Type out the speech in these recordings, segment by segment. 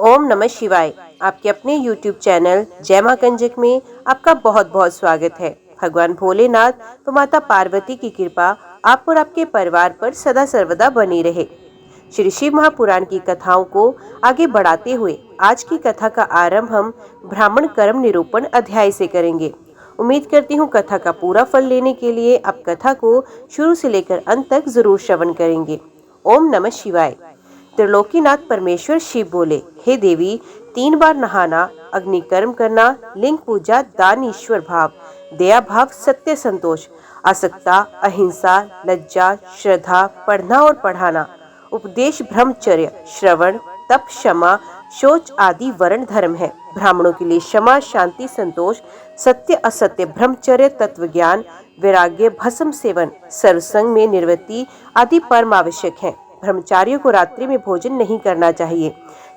ओम नमः शिवाय। आपके अपने YouTube चैनल जय मां कंजक में आपका बहुत बहुत स्वागत है। भगवान भोलेनाथ व माता पार्वती की कृपा आप और आपके परिवार पर सदा सर्वदा बनी रहे। श्री शिव महापुराण की कथाओं को आगे बढ़ाते हुए आज की कथा का आरंभ हम ब्राह्मण कर्म निरूपण अध्याय से करेंगे। उम्मीद करती हूँ कथा का पूरा फल लेने के लिए आप कथा को शुरू से लेकर अंत तक जरूर श्रवण करेंगे। ओम नमः शिवाय। त्रिलोकीनाथ परमेश्वर शिव बोले, हे देवी, 3 बार नहाना, अग्नि कर्म करना, लिंग पूजा, दान, ईश्वर भाव, दया भाव, सत्य संतोष, आसक्ता, अहिंसा, लज्जा, श्रद्धा, पढ़ना और पढ़ाना, उपदेश, ब्रह्मचर्य, श्रवण, तप, क्षमा, शौच आदि वर्ण धर्म है। ब्राह्मणों के लिए क्षमा, शांति, संतोष, सत्य, असत्य, ब्रह्मचर्य, तत्व ज्ञान, वैराग्य, भस्म सेवन, सर्वसंग में निवृत्ति आदि परम आवश्यक है। ब्रह्मचारियों को रात्रि में भोजन नहीं करना चाहिए,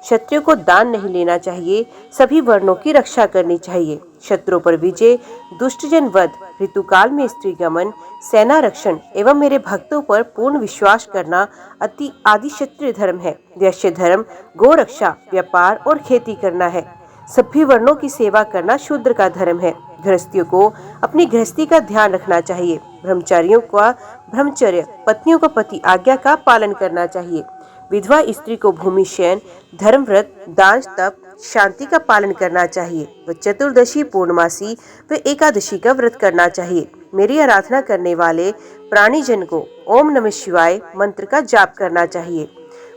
क्षत्रियों को दान नहीं लेना चाहिए, सभी वर्णों की रक्षा करनी चाहिए, शत्रुओं पर विजय, दुष्टजन वध, ऋतुकाल में स्त्री गमन, सेना रक्षण एवं मेरे भक्तों पर पूर्ण विश्वास करना अति आदि क्षत्रिय धर्म है। वैश्य धर्म गो रक्षा, व्यापार और खेती करना है। सभी वर्णों की सेवा करना शूद्र का धर्म है। गृहस्थियों को अपनी गृहस्थी का ध्यान रखना चाहिए। ब्रह्मचारियों का ब्रह्मचर्य, पत्नियों को पति आज्ञा का पालन करना चाहिए। विधवा स्त्री को भूमि शयन, धर्म व्रत, दान, तप, शांति का पालन करना चाहिए व चतुर्दशी, पूर्णमासी व एकादशी का व्रत करना चाहिए। मेरी आराधना करने वाले प्राणीजन को ओम नमः शिवाय मंत्र का जाप करना चाहिए।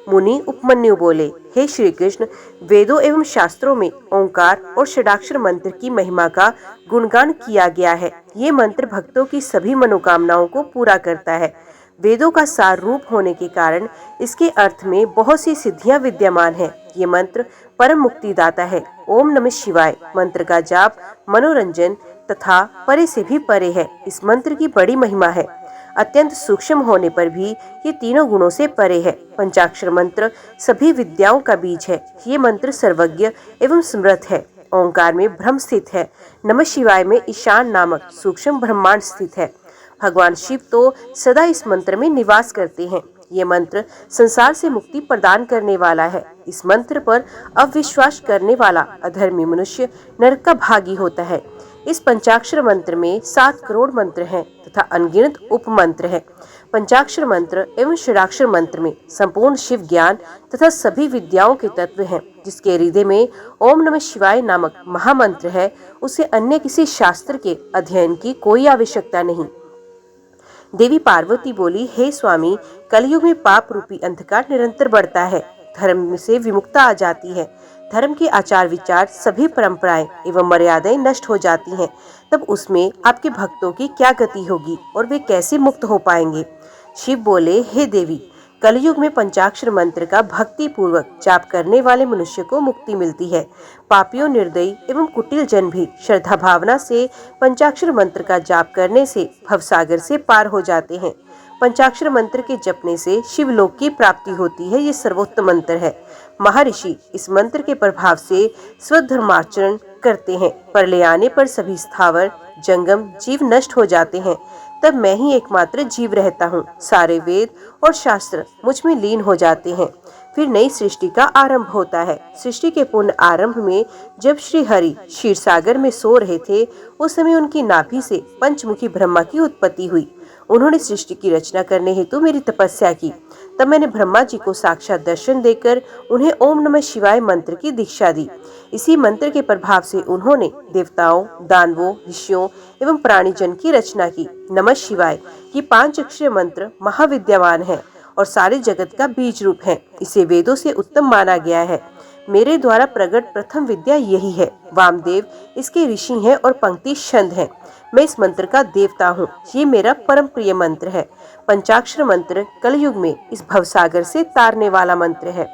मुनि उपमन्यु बोले, हे श्री कृष्ण, वेदों एवं शास्त्रों में ओंकार और षडाक्षर मंत्र की महिमा का गुणगान किया गया है। ये मंत्र भक्तों की सभी मनोकामनाओं को पूरा करता है। वेदों का सार रूप होने के कारण इसके अर्थ में बहुत सी सिद्धियां विद्यमान हैं। ये मंत्र परम मुक्तिदाता है। ओम नमः शिवाय मंत्र का जाप मनोरंजन तथा परे से भी परे है। इस मंत्र की बड़ी महिमा है। अत्यंत सूक्ष्म होने पर भी ये तीनों गुणों से परे है। पंचाक्षर मंत्र सभी विद्याओं का बीज है। ये मंत्र सर्वज्ञ एवं समर्थ है। ओंकार में ब्रह्म स्थित है। नमः शिवाय में ईशान नामक सूक्ष्म ब्रह्मांड स्थित है। भगवान शिव तो सदा इस मंत्र में निवास करते हैं। ये मंत्र संसार से मुक्ति प्रदान करने वाला है। इस मंत्र पर अविश्वास करने वाला अधर्मी मनुष्य नरक का भागी होता है। इस पंचाक्षर मंत्र में 7 करोड़ मंत्र हैं तथा अनगिनत उप मंत्र हैं। पंचाक्षर मंत्र एवं षडाक्षर मंत्र में संपूर्ण शिव ज्ञान तथा सभी विद्याओं के तत्व हैं। जिसके हृदय में ओम नमः शिवाय नामक महामंत्र है, उसे अन्य किसी शास्त्र के अध्ययन की कोई आवश्यकता नहीं। देवी पार्वती बोली, हे स्वामी, कलयुग में पाप रूपी अंधकार निरंतर बढ़ता है। धर्म से विमुक्ता आ जाती है। धर्म के आचार विचार, सभी परंपराएं एवं मर्यादाएं नष्ट हो जाती हैं। तब उसमें आपके भक्तों की क्या गति होगी और वे कैसे मुक्त हो पाएंगे? शिव बोले, हे देवी, कलयुग में पंचाक्षर मंत्र का भक्ति पूर्वक जाप करने वाले मनुष्य को मुक्ति मिलती है। पापियों, निर्दयी एवं कुटिल जन भी श्रद्धा भावना से पंचाक्षर मंत्र का जाप करने से भवसागर से पार हो जाते हैं। पंचाक्षर मंत्र के जपने से शिवलोक की प्राप्ति होती है। ये सर्वोत्तम मंत्र है। महर्षि इस मंत्र के प्रभाव से स्वधर्माचरण करते हैं। प्रलय आने पर सभी स्थावर जंगम जीव नष्ट हो जाते हैं। तब मैं ही एकमात्र जीव रहता हूँ। सारे वेद और शास्त्र मुझ में लीन हो जाते हैं। फिर नई सृष्टि का आरंभ होता है। सृष्टि के पूर्ण आरंभ में जब श्री हरि क्षीर सागर में सो रहे थे, उस समय उनकी नाभि से पंचमुखी ब्रह्मा की उत्पत्ति हुई। उन्होंने सृष्टि की रचना करने हेतु मेरी तपस्या की। तब मैंने ब्रह्मा जी को साक्षात दर्शन देकर उन्हें ओम नमः शिवाय मंत्र की दीक्षा दी। इसी मंत्र के प्रभाव से उन्होंने देवताओं, दानवों, ऋषियों एवं प्राणीजन की रचना की। नमः शिवाय ये 5 अक्षर मंत्र महाविद्यमान है और सारे जगत का बीज रूप है। इसे वेदों से उत्तम माना गया है। मेरे द्वारा प्रकट प्रथम विद्या यही है। वामदेव इसके ऋषि हैं और पंक्ति छंद है। मैं इस मंत्र का देवता हूँ। ये मेरा परम प्रिय मंत्र है। पंचाक्षर मंत्र कलयुग में इस भवसागर से तारने वाला मंत्र है।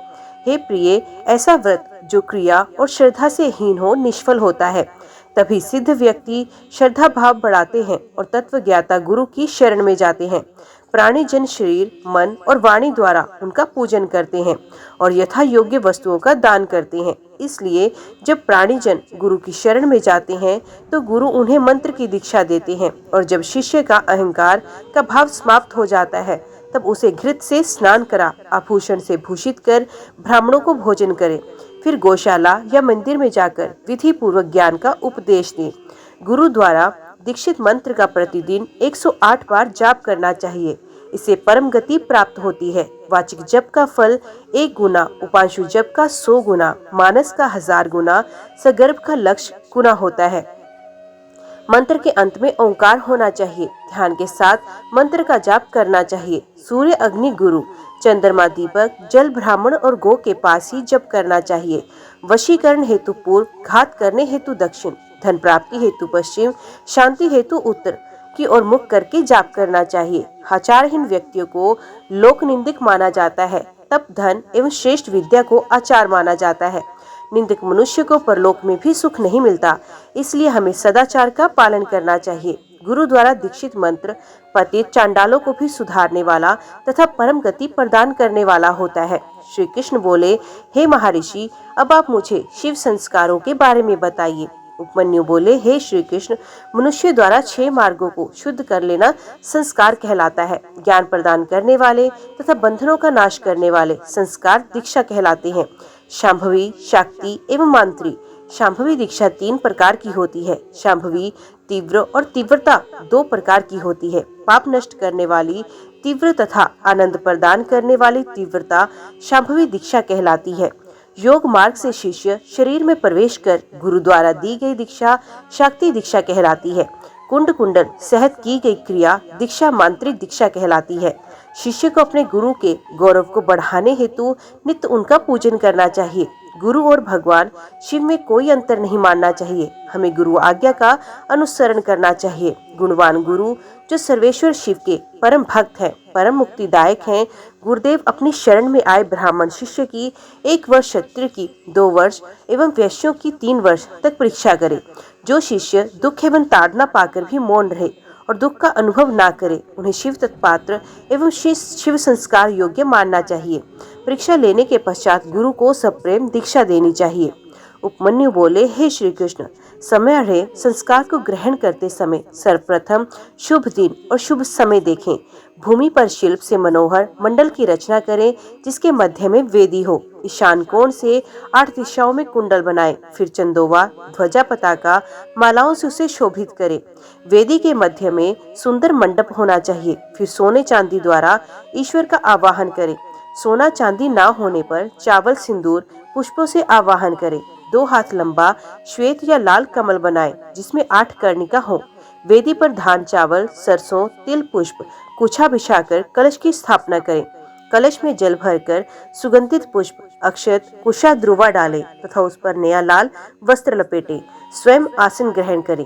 हे प्रिय, ऐसा व्रत जो क्रिया और श्रद्धा से हीन हो निष्फल होता है। तभी सिद्ध व्यक्ति श्रद्धा भाव बढ़ाते हैं और तत्वज्ञाता गुरु की शरण में जाते हैं। प्राणी जन शरीर, मन और वाणी द्वारा उनका पूजन करते हैं और यथा योग्य वस्तुओं का दान करते हैं। इसलिए जब प्राणीजन गुरु की शरण में जाते हैं तो गुरु उन्हें मंत्र की दीक्षा देते हैं और जब शिष्य का अहंकार का भाव समाप्त हो जाता है तब उसे घृत से स्नान करा, आभूषण से भूषित कर ब्राह्मणों को भोजन करे। फिर गौशाला या मंदिर में जाकर विधि पूर्वक ज्ञान का उपदेश दें। गुरु द्वारा दीक्षित मंत्र का प्रतिदिन 108 बार जाप करना चाहिए। इससे परम गति प्राप्त होती है। वाचिक जप का फल 1 गुना, उपांशु जप का 100 गुना, मानस का 1000 गुना, सगर्भ का लक्ष्य गुना होता है। मंत्र के अंत में ओंकार होना चाहिए। ध्यान के साथ मंत्र का जाप करना चाहिए। सूर्य अग्नि गुरु, चंद्रमा दीपक, जल ब्राह्मण और गौ के पास ही जप करना चाहिए। वशीकरण हेतु पूर्व, घात करने हेतु दक्षिण, धन प्राप्ति हेतु पश्चिम, शांति हेतु उत्तर की ओर मुख करके जाप करना चाहिए। आचारहीन व्यक्तियों को लोक निंदक माना जाता है, तब धन एवं श्रेष्ठ विद्या को आचार माना जाता है। निंदक मनुष्य को परलोक में भी सुख नहीं मिलता, इसलिए हमें सदाचार का पालन करना चाहिए। गुरु द्वारा दीक्षित मंत्र पतित चांडालों को भी सुधारने वाला तथा परम गति प्रदान करने वाला होता है। श्री कृष्ण बोले, हे महर्षि, अब आप मुझे शिव संस्कारों के बारे में बताइए। उपमन्यु बोले, हे श्री कृष्ण, मनुष्य द्वारा 6 मार्गों को शुद्ध कर लेना संस्कार कहलाता है। ज्ञान प्रदान करने वाले तथा बंधनों का नाश करने वाले संस्कार दीक्षा कहलाते हैं। शांभवी, शाक्ति एवं मांत्री। शांभवी दीक्षा 3 प्रकार की होती है। शांभवी तीव्र और तीव्रता 2 प्रकार की होती है। पाप नष्ट करने वाली तीव्र तथा आनंद प्रदान करने वाली तीव्रता शांभवी दीक्षा कहलाती है। योग मार्ग से शिष्य शरीर में प्रवेश कर गुरु द्वारा दी गई दीक्षा शाक्ति दीक्षा कहलाती है। कुंड कुंडन सहत की गई क्रिया दीक्षा मांत्रिक दीक्षा कहलाती है। शिष्य को अपने गुरु के गौरव को बढ़ाने हेतु नित्य उनका पूजन करना चाहिए। गुरु और भगवान शिव में कोई अंतर नहीं मानना चाहिए। हमें गुरु आज्ञा का अनुसरण करना चाहिए। गुणवान गुरु जो सर्वेश्वर शिव के परम भक्त हैं, परम मुक्तिदायक हैं। गुरुदेव अपनी शरण में आए ब्राह्मण शिष्य की 1 वर्ष, क्षत्रिय की 2 वर्ष एवं वैश्यों की 3 वर्ष तक परीक्षा करे। जो शिष्य दुख एवं ताड़ना पाकर भी मौन रहे और दुख का अनुभव ना करे, उन्हें शिव तत्पात्र एवं शिव संस्कार योग्य मानना चाहिए। परीक्षा लेने के पश्चात गुरु को सप्रेम दीक्षा देनी चाहिए। उपमन्यु बोले, हे श्री कृष्ण, समय रहे संस्कार को ग्रहण करते समय सर्वप्रथम शुभ दिन और शुभ समय देखें। भूमि पर शिल्प से मनोहर मंडल की रचना करें, जिसके मध्य में वेदी हो। ईशान कोण से 8 दिशाओं में कुंडल बनाएं। फिर चंदोवा, ध्वजा, पताका, मालाओं से उसे शोभित करें। वेदी के मध्य में सुंदर मंडप होना चाहिए। फिर सोने चांदी द्वारा ईश्वर का आवाहन करें। सोना चांदी ना होने पर चावल, सिंदूर, पुष्पों से आवाहन करें। 2 हाथ लंबा श्वेत या लाल कमल बनाएं, जिसमें 8 कर्णिका हो। वेदी पर धान, चावल, सरसों, तिल, पुष्प, कुछा बिछाकर कलश की स्थापना करें। कलश में जल भरकर सुगंधित पुष्प, अक्षत, कुशा, ध्रुवा डालें तथा उस पर नया लाल वस्त्र लपेटें। स्वयं आसन ग्रहण करें।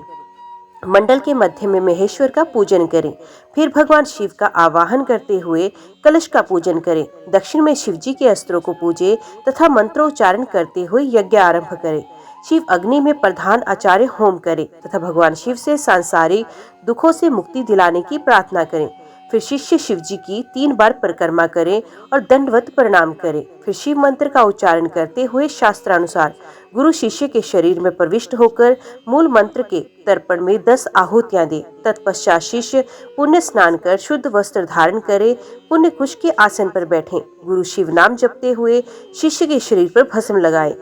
मंडल के मध्य में महेश्वर का पूजन करें। फिर भगवान शिव का आवाहन करते हुए कलश का पूजन करें। दक्षिण में शिव जी के अस्त्रों को पूजे तथा मंत्रोच्चारण करते हुए यज्ञ आरंभ करें। शिव अग्नि में प्रधान आचार्य होम करें तथा भगवान शिव से सांसारिक दुखों से मुक्ति दिलाने की प्रार्थना करें। फिर शिष्य शिव जी की 3 बार परिक्रमा करें और दंडवत प्रणाम करें। फिर शिव मंत्र का उच्चारण करते हुए शास्त्रानुसार गुरु शिष्य के शरीर में प्रविष्ट होकर मूल मंत्र के तर्पण में 10 आहुतियां दे। तत्पश्चात शिष्य पुण्य स्नान कर शुद्ध वस्त्र धारण करे, पुण्य कुश के आसन पर बैठे। गुरु शिव नाम जपते हुए शिष्य के शरीर पर भस्म लगाए।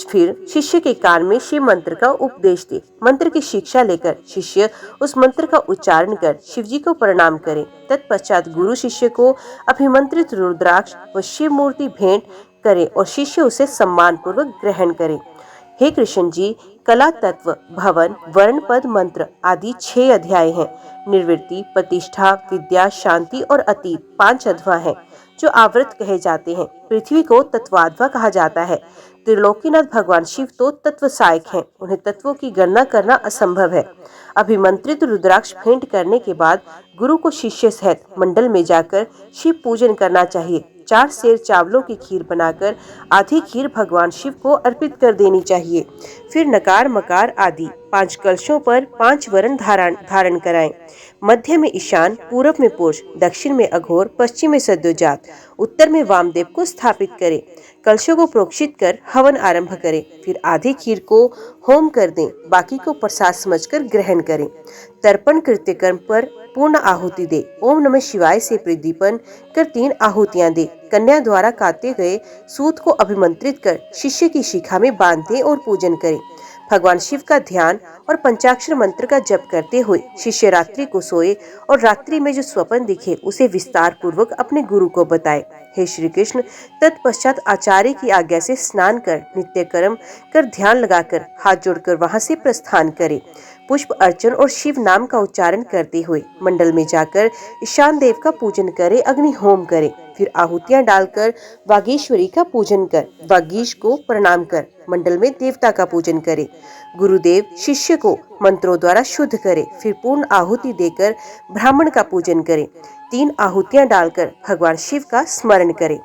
फिर शिष्य के कान में शिव मंत्र का उपदेश दे। मंत्र की शिक्षा लेकर शिष्य उस मंत्र का उच्चारण कर शिव जी को प्रणाम करे। तत्पश्चात गुरु शिष्य को अभिमंत्रित रुद्राक्ष व शिव मूर्ति भेंट करे और शिष्य उसे सम्मान पूर्वक ग्रहण करे। हे कृष्ण जी, कला, तत्व, भवन, वर्ण, पद, मंत्र आदि 6 अध्याय हैं। निर्वृत्ति, प्रतिष्ठा, विद्या, शांति और अतीत 5 अध्वा हैं, जो आवृत कहे जाते हैं। पृथ्वी को तत्वाध्वा कहा जाता है। त्रिलोकीनाथ भगवान शिव तो तत्व सहायक हैं, उन्हें तत्वों की गणना करना असंभव है। अभिमंत्रित रुद्राक्ष भेंट करने के बाद गुरु को शिष्य सहित मंडल में जाकर शिव पूजन करना चाहिए। 4 सेर चावलों की खीर बनाकर आधी खीर भगवान शिव को अर्पित कर देनी चाहिए। फिर नकार, मकार आदि 5 कलशों पर 5 वरण धारण कराएं। मध्य में ईशान, पूरब में पुरुष, दक्षिण में अघोर, पश्चिम में सद्योजात, उत्तर में वामदेव को स्थापित करें। कलशों को प्रोक्षित कर हवन आरंभ करें। फिर आधी खीर को होम कर दें, बाकी को प्रसाद समझकर ग्रहण करें। तर्पण कृत्य कर्म पर पूर्ण आहुति दे। ओम नमः शिवाय से प्रदीपन कर 3 आहुतियां दे। कन्या द्वारा काटे गए सूत को अभिमंत्रित कर शिष्य की शिखा में बांध दें और पूजन करें। भगवान शिव का ध्यान और पंचाक्षर मंत्र का जप करते हुए शिष्य रात्रि को सोए और रात्रि में जो स्वप्न दिखे उसे विस्तार पूर्वक अपने गुरु को बताए। हे श्री कृष्ण, तत्पश्चात आचार्य की आज्ञा से स्नान कर नित्य कर्म कर ध्यान लगाकर हाथ जोड़कर वहां से प्रस्थान करे। पुष्प अर्चन और शिव नाम का उच्चारण करते हुए मंडल में जाकर ईशान देव का पूजन करे, अग्नि होम करे। फिर आहुतियां डालकर वागीश्वरी का पूजन कर वागीश को प्रणाम कर मंडल में देवता का पूजन करे। गुरुदेव शिष्य को मंत्रों द्वारा शुद्ध करे। फिर पूर्ण आहुति देकर ब्राह्मण का पूजन करे। 3 आहुतियां डालकर भगवान शिव का स्मरण करे।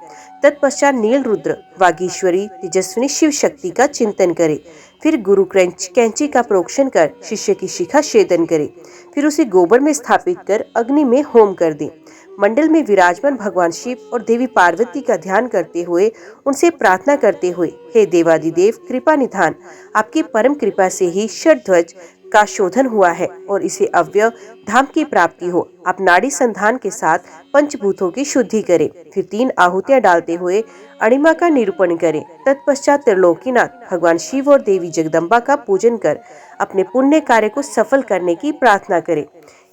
तत्पश्चात नील रुद्र, वागीश्वरी, तेजस्विनी शिव शक्ति का चिंतन करे। फिर गुरु कैंची का प्रोक्षण कर शिष्य की शिखा छेदन करे। फिर उसे गोबर में स्थापित कर अग्नि में होम कर दे। मंडल में विराजमान भगवान शिव और देवी पार्वती का ध्यान करते हुए उनसे प्रार्थना करते हुए, हे देवादिदेव कृपा निधान, आपकी परम कृपा से ही षड्ध्वज का शोधन हुआ है और इसे अव्यय धाम की प्राप्ति हो। आप नाड़ी संधान के साथ पंचभूतों की शुद्धि करें। फिर 3 आहुतियां डालते हुए अणिमा का निरूपण करें। तत्पश्चात त्रिलोकीनाथ भगवान शिव और देवी जगदम्बा का पूजन कर अपने पुण्य कार्य को सफल करने की प्रार्थना करें।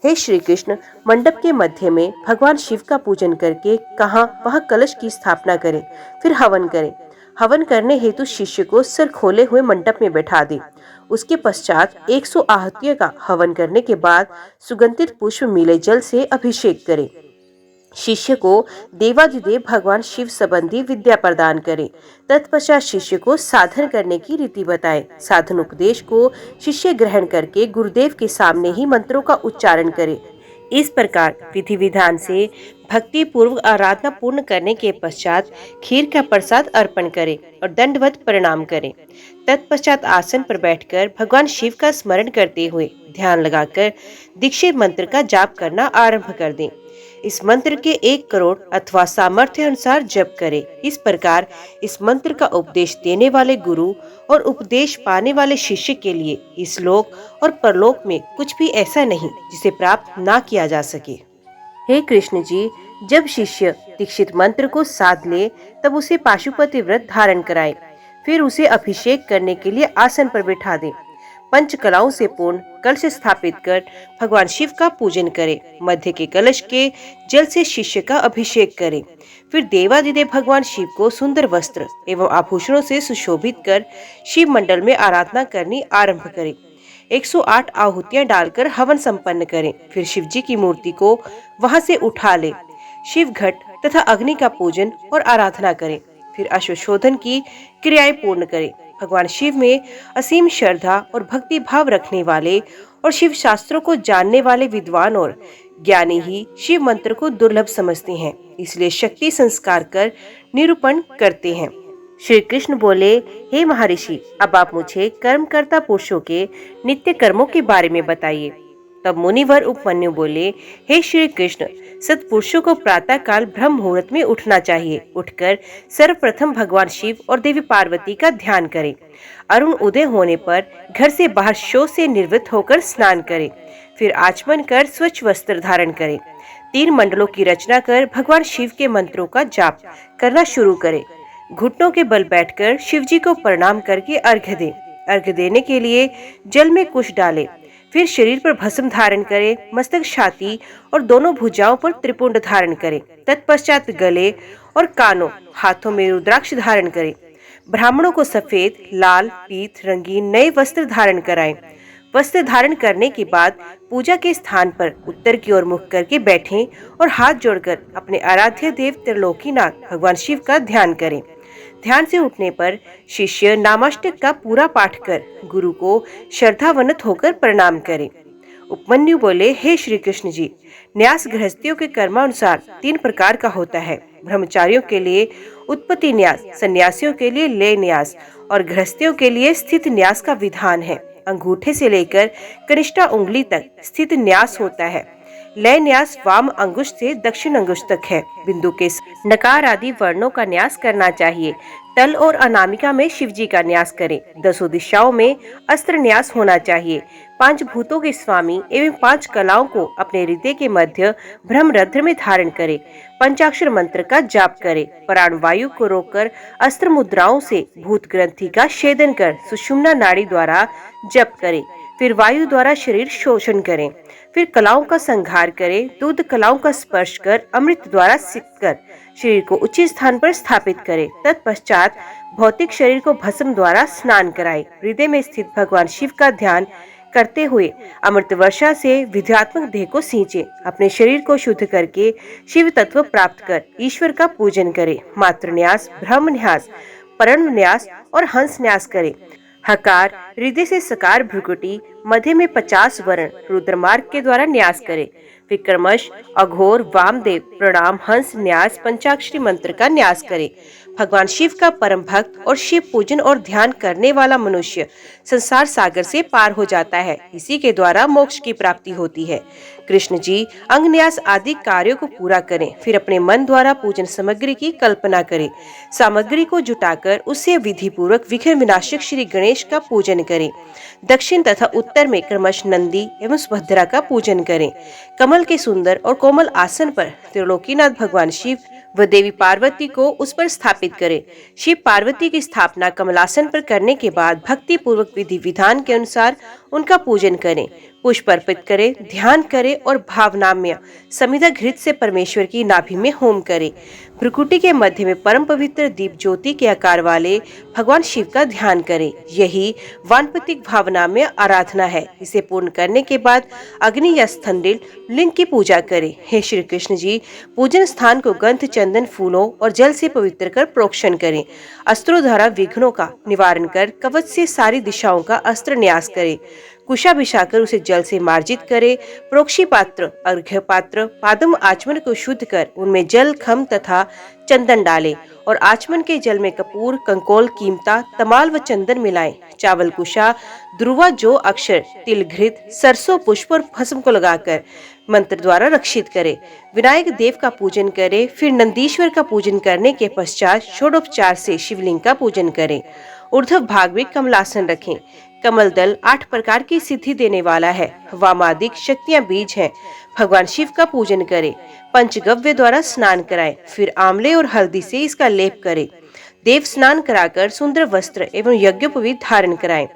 हे श्री कृष्ण, मंडप के मध्य में भगवान शिव का पूजन करके कहाँ वह कलश की स्थापना करें। फिर हवन करें। हवन करने हेतु शिष्य को सिर खोले हुए मंडप में बैठा दे। उसके पश्चात 100 आहुतियों का हवन करने के बाद सुगंधित पुष्प मिले जल से अभिषेक करें। शिष्य को देवादिदेव भगवान शिव संबंधी विद्या प्रदान करें। तत्पश्चात शिष्य को साधन करने की रीति बताएं। साधन उपदेश को शिष्य ग्रहण करके गुरुदेव के सामने ही मंत्रों का उच्चारण करे। इस प्रकार विधि विधान से भक्ति पूर्वक आराधना पूर्ण करने के पश्चात खीर का प्रसाद अर्पण करें और दंडवत प्रणाम करें। तत्पश्चात आसन पर बैठकर भगवान शिव का स्मरण करते हुए ध्यान लगाकर दीक्षित मंत्र का जाप करना आरंभ कर दें। इस मंत्र के 1 करोड़ अथवा सामर्थ्य अनुसार जप करें। इस प्रकार इस मंत्र का उपदेश देने वाले गुरु और उपदेश पाने वाले शिष्य के लिए इस लोक और परलोक में कुछ भी ऐसा नहीं जिसे प्राप्त ना किया जा सके। हे कृष्ण जी, जब शिष्य दीक्षित मंत्र को साध ले तब उसे पाशुपति व्रत धारण कराएं। फिर उसे अभिषेक करने के लिए आसन पर बैठा दें। पंच कलाओं से पूर्ण कलश स्थापित कर भगवान शिव का पूजन करें। मध्य के कलश के जल से शिष्य का अभिषेक करें। फिर देवादिदेव भगवान शिव को सुंदर वस्त्र एवं आभूषणों से सुशोभित कर शिव मंडल में आराधना करनी आरंभ करें। 108 आहुतियां डालकर हवन संपन्न करें। फिर शिव जी की मूर्ति को वहां से उठा ले शिव घट तथा अग्नि का पूजन और आराधना करें। फिर अश्वशोधन की क्रियाएं पूर्ण करें। भगवान शिव में असीम श्रद्धा और भक्ति भाव रखने वाले और शिव शास्त्रों को जानने वाले विद्वान और ज्ञानी ही शिव मंत्र को दुर्लभ समझते हैं, इसलिए शक्ति संस्कार कर निरूपण करते हैं। श्री कृष्ण बोले, हे महर्षि, अब आप मुझे कर्मकर्ता पुरुषों के नित्य कर्मों के बारे में बताइए। तब मुनिवर उपमन्यु बोले, हे श्री कृष्ण, सत्पुरुषों को प्रातः काल ब्रह्म मुहूर्त में उठना चाहिए। उठकर सर्वप्रथम भगवान शिव और देवी पार्वती का ध्यान करें। अरुण उदय होने पर घर से बाहर शौच से निवृत्त होकर स्नान करें। फिर आचमन कर स्वच्छ वस्त्र धारण करें। 3 मंडलों की रचना कर भगवान शिव के मंत्रों का जाप करना शुरू करें। घुटनों के बल बैठकर शिव जी को प्रणाम करके अर्घ्य दें। अर्घ्य देने के लिए जल में कुश डालें। फिर शरीर पर भस्म धारण करें। मस्तक, छाती और दोनों भुजाओं पर त्रिपुंड धारण करें। तत्पश्चात गले और कानों, हाथों में रुद्राक्ष धारण करें। ब्राह्मणों को सफेद, लाल, पीत रंगीन नए वस्त्र धारण कराएं। वस्त्र धारण करने के बाद पूजा के स्थान पर उत्तर की ओर मुख करके बैठें और हाथ जोड़कर अपने आराध्य देव त्रिलोकीनाथ भगवान शिव का ध्यान करें। ध्यान से उठने पर शिष्य नामाष्टक का पूरा पाठ कर गुरु को श्रद्धावनत होकर प्रणाम करें। उपमन्यु बोले, हे श्री कृष्ण जी, न्यास गृहस्थियों के कर्मानुसार 3 प्रकार का होता है। ब्रह्मचारियों के लिए उत्पत्ति न्यास, सन्यासियों के लिए लय न्यास और गृहस्थियों के लिए स्थित न्यास का विधान है। अंगूठे से लेकर कनिष्ठा उंगली तक स्थित न्यास होता है। लय न्यास वाम अंगुष्ठ से दक्षिण अंगुष्ठ तक है। बिंदु के नकार आदि वर्णों का न्यास करना चाहिए। तल और अनामिका में शिवजी का न्यास करें। 10 दिशाओं में अस्त्र न्यास होना चाहिए। 5 भूतों के स्वामी एवं 5 कलाओं को अपने हृदय के मध्य ब्रह्मरंध्र में धारण करें। पंचाक्षर मंत्र का जाप करें। प्राणवायु को रोककर अस्त्र मुद्राओं से भूत ग्रंथि का छेदन कर सुषुम्ना नाड़ी द्वारा जप करें। फिर वायु द्वारा शरीर शोषण करें। फिर कलाओं का संहार करें। दूध कलाओं का स्पर्श कर अमृत द्वारा सिक्त कर शरीर को उचित स्थान पर स्थापित करें। तत्पश्चात भौतिक शरीर को भस्म द्वारा स्नान कराएं। हृदय में स्थित भगवान शिव का ध्यान करते हुए अमृत वर्षा से विद्यात्मक देह को सींचे। अपने शरीर को शुद्ध करके शिव तत्व प्राप्त कर ईश्वर का पूजन करें। मातृ न्यास, ब्रह्म न्यास, परण न्यास और हंस न्यास करें। हकार हृदय से सकार भ्रुकुटी मध्य में 50 वर्ण रुद्रमार्ग के द्वारा न्यास करें। विक्रमश, अघोर, वामदेव, प्रणाम, हंस न्यास पंचाक्षरी मंत्र का न्यास करें। भगवान शिव का परम भक्त और शिव पूजन और ध्यान करने वाला मनुष्य संसार सागर से पार हो जाता है। इसी के द्वारा मोक्ष की प्राप्ति होती है। कृष्ण जी अंग न्यास आदि कार्यों को पूरा करें। फिर अपने मन द्वारा पूजन सामग्री की कल्पना करें। सामग्री को जुटाकर उससे विधि पूर्वक विघ्न विनाशक श्री गणेश का पूजन करें। दक्षिण तथा उत्तर में क्रमश नंदी एवं सुभद्रा का पूजन करें। कमल के सुंदर और कोमल आसन पर त्रिलोकीनाथ भगवान शिव व देवी पार्वती को उस पर स्थापित करें। शिव पार्वती की स्थापना कमलासन पर करने के बाद भक्ति पूर्वक विधि विधान के अनुसार उनका पूजन करें। पुष्प अर्पित करें, ध्यान करें और भावनाम्य समिधा घृत से परमेश्वर की नाभि में होम करें। भ्रुकुटी के मध्य में परम पवित्र दीप ज्योति के आकार वाले भगवान शिव का ध्यान करें। यही वानप्रतिक भावनाम्य आराधना है। इसे पूर्ण करने के बाद अग्नि या स्थंडिल लिंग की पूजा करें। हे श्री कृष्ण जी, पूजन स्थान को गंध, चंदन, फूलों और जल से पवित्र कर प्रोक्षण करें। अस्त्रों द्वारा विघ्नों का निवारण कर कवच से सारी दिशाओं का अस्त्र न्यास करें। कुशा बिछाकर उसे जल से मार्जित करे। प्रोक्षी पात्र, अर्घ्य पात्र, पादम आचमन को शुद्ध कर उनमें जल, खम तथा चंदन डालें और आचमन के जल में कपूर, कंकोल, कीमता, तमाल व चंदन मिलाएं। चावल कुशा, ध्रुवा, जो अक्षर, तिल, घृत, सरसों, पुष्प और भस्म को लगाकर मंत्र द्वारा रक्षित करें। विनायक देव का पूजन करें। फिर नंदीश्वर का पूजन करने के पश्चात षोडोपचार से शिवलिंग का पूजन करें। ऊर्ध्व भाग में कमलासन रखें। कमल दल 8 प्रकार की सिद्धि देने वाला है। वामादिक शक्तियां बीज हैं। भगवान शिव का पूजन करें। पंचगव्य द्वारा स्नान कराएं। फिर आंवले और हल्दी से इसका लेप करें। देव स्नान कराकर सुंदर वस्त्र एवं यज्ञोपवीत धारण कराएं।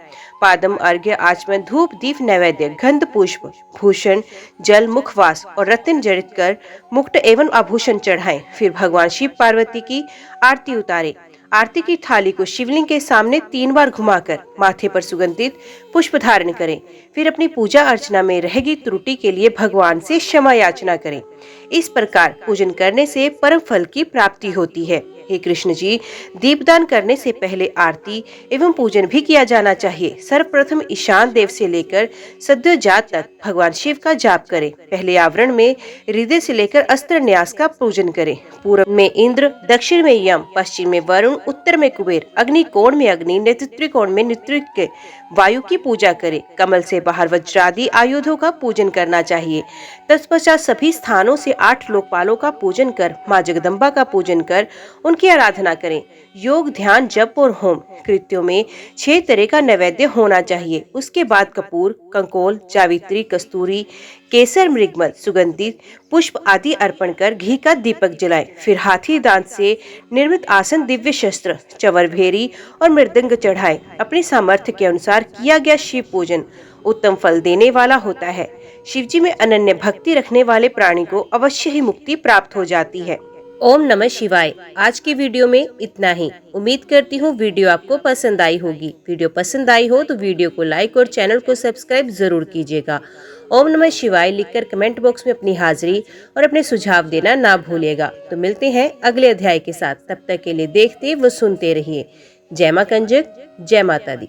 पादम, अर्घ्य, आचमन, धूप, दीप, नैवेद्य, गंध, पुष्प, भूषण, जल, मुखवास और रत्न जड़ित कर मुकुट एवं आभूषण चढ़ाएं। फिर भगवान शिव पार्वती की आरती उतारे। आरती की थाली को शिवलिंग के सामने 3 बार घुमाकर माथे पर सुगंधित पुष्प धारण करें। फिर अपनी पूजा अर्चना में रहेगी त्रुटि के लिए भगवान से क्षमा याचना करें। इस प्रकार पूजन करने से परम फल की प्राप्ति होती है। हे कृष्ण जी, दीपदान करने से पहले आरती एवं पूजन भी किया जाना चाहिए। सर्वप्रथम ईशान देव से लेकर सद्योजात तक भगवान शिव का जाप करें। पहले आवरण में हृदय से लेकर अस्त्र न्यास का पूजन करें। पूर्व में इंद्र, दक्षिण में यम, पश्चिम में वरुण, उत्तर में कुबेर, अग्नि कोण में अग्नि, नेतृत्व कोण में नेतृत्व वायु की पूजा करें। कमल से बाहर वज्रादि आयुधों का पूजन करना चाहिए। तत्पश्चात सभी स्थानों से 8 लोकपालों का पूजन कर माँ जगदम्बा का पूजन कर उनकी आराधना करें। योग, ध्यान, जप और होम कृत्यों में 6 तरह का नैवेद्य होना चाहिए। उसके बाद कपूर, कंकोल, जावित्री, कस्तूरी, केसर, मृगमल, सुगंधित पुष्प आदि अर्पण कर घी का दीपक जलाएं। फिर हाथी दांत से निर्मित आसन, दिव्य शस्त्र, चवर, भेरी और मृदंग चढ़ाएं। अपनी सामर्थ्य के अनुसार किया गया शिव पूजन उत्तम फल देने वाला होता है। शिवजी में अनन्य भक्ति रखने वाले प्राणी को अवश्य ही मुक्ति प्राप्त हो जाती है। ओम नमः शिवाय। आज की वीडियो में इतना ही। उम्मीद करती हूँ वीडियो आपको पसंद आई होगी। वीडियो पसंद आई हो तो वीडियो को लाइक और चैनल को सब्सक्राइब जरूर कीजिएगा। ओम नमः शिवाय लिखकर कमेंट बॉक्स में अपनी हाजिरी और अपने सुझाव देना ना भूलिएगा। तो मिलते हैं अगले अध्याय के साथ। तब तक के लिए देखते व सुनते रहिए। जय मां कंजक, जय माता दी।